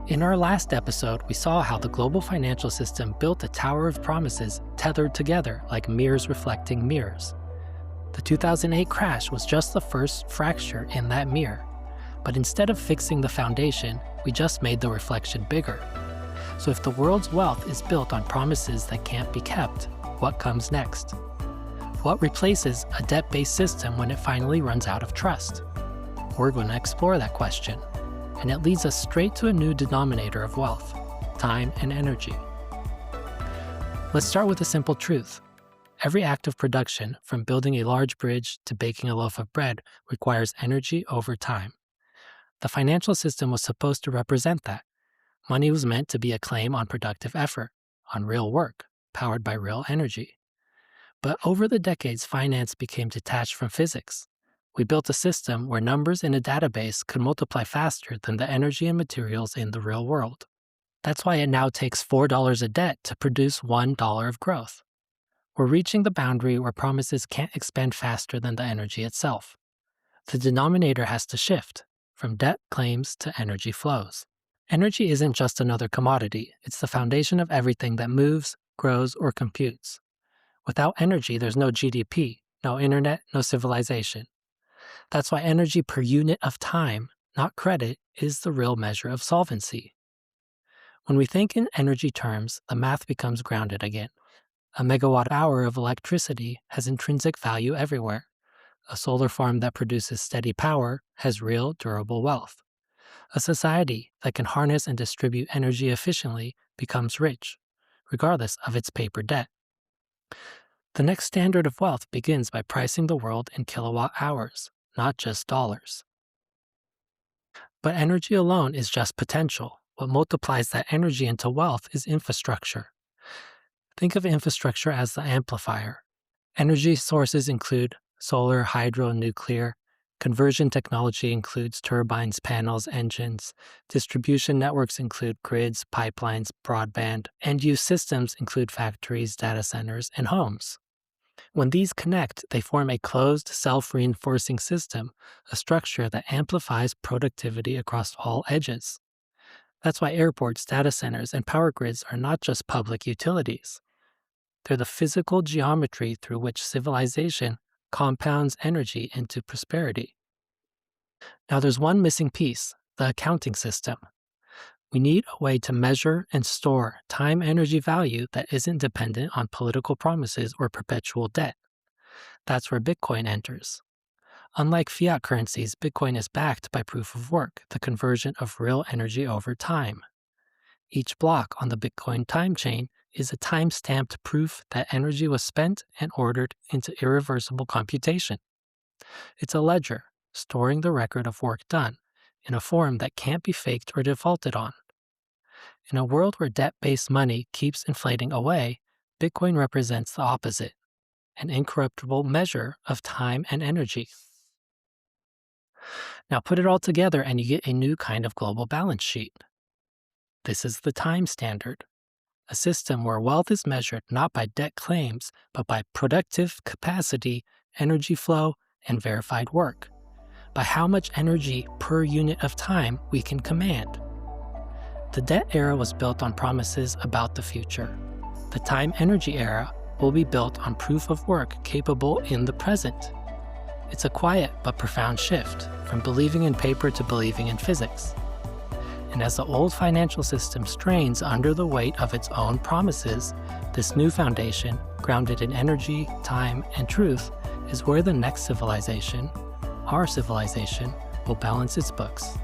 In our last episode, we saw how the global financial system built a tower of promises tethered together like mirrors reflecting mirrors. The 2008 crash was just the first fracture in that mirror, but instead of fixing the foundation, we just made the reflection bigger. So if the world's wealth is built on promises that can't be kept, what comes next? What replaces a debt-based system when it finally runs out of trust? We're going to explore that question, and it leads us straight to a new denominator of wealth: time and energy. Let's start with a simple truth. Every act of production, from building a large bridge to baking a loaf of bread, requires energy over time. The financial system was supposed to represent that. Money was meant to be a claim on productive effort, on real work, powered by real energy. But over the decades, finance became detached from physics. We built a system where numbers in a database could multiply faster than the energy and materials in the real world. That's why it now takes $4 a debt to produce $1 of growth. We're reaching the boundary where promises can't expand faster than the energy itself. The denominator has to shift from debt claims to energy flows. Energy isn't just another commodity, it's the foundation of everything that moves, grows, or computes. Without energy, there's no GDP, no internet, no civilization. That's why energy per unit of time, not credit, is the real measure of solvency. When we think in energy terms, the math becomes grounded again. A megawatt hour of electricity has intrinsic value everywhere. A solar farm that produces steady power has real, durable wealth. A society that can harness and distribute energy efficiently becomes rich, regardless of its paper debt. The next standard of wealth begins by pricing the world in kilowatt hours, not just dollars. But energy alone is just potential. What multiplies that energy into wealth is infrastructure. Think of infrastructure as the amplifier. Energy sources include solar, hydro, nuclear. Conversion technology includes turbines, panels, engines. Distribution networks include grids, pipelines, broadband. End-use systems include factories, data centers, and homes. When these connect, they form a closed, self-reinforcing system, a structure that amplifies productivity across all edges. That's why airports, data centers, and power grids are not just public utilities. They're the physical geometry through which civilization compounds energy into prosperity. Now there's one missing piece: the accounting system. We need a way to measure and store time-energy value that isn't dependent on political promises or perpetual debt. That's where Bitcoin enters. Unlike fiat currencies, Bitcoin is backed by proof of work, the conversion of real energy over time. Each block on the Bitcoin time chain is a time-stamped proof that energy was spent and ordered into irreversible computation. It's a ledger, storing the record of work done, in a form that can't be faked or defaulted on. In a world where debt-based money keeps inflating away, Bitcoin represents the opposite, an incorruptible measure of time and energy. Now put it all together and you get a new kind of global balance sheet. This is the time standard, a system where wealth is measured not by debt claims, but by productive capacity, energy flow, and verified work, by how much energy per unit of time we can command. The debt era was built on promises about the future. The time-energy era will be built on proof of work capable in the present. It's a quiet but profound shift, from believing in paper to believing in physics. And as the old financial system strains under the weight of its own promises, this new foundation, grounded in energy, time, and truth, is where the next civilization, our civilization, will balance its books.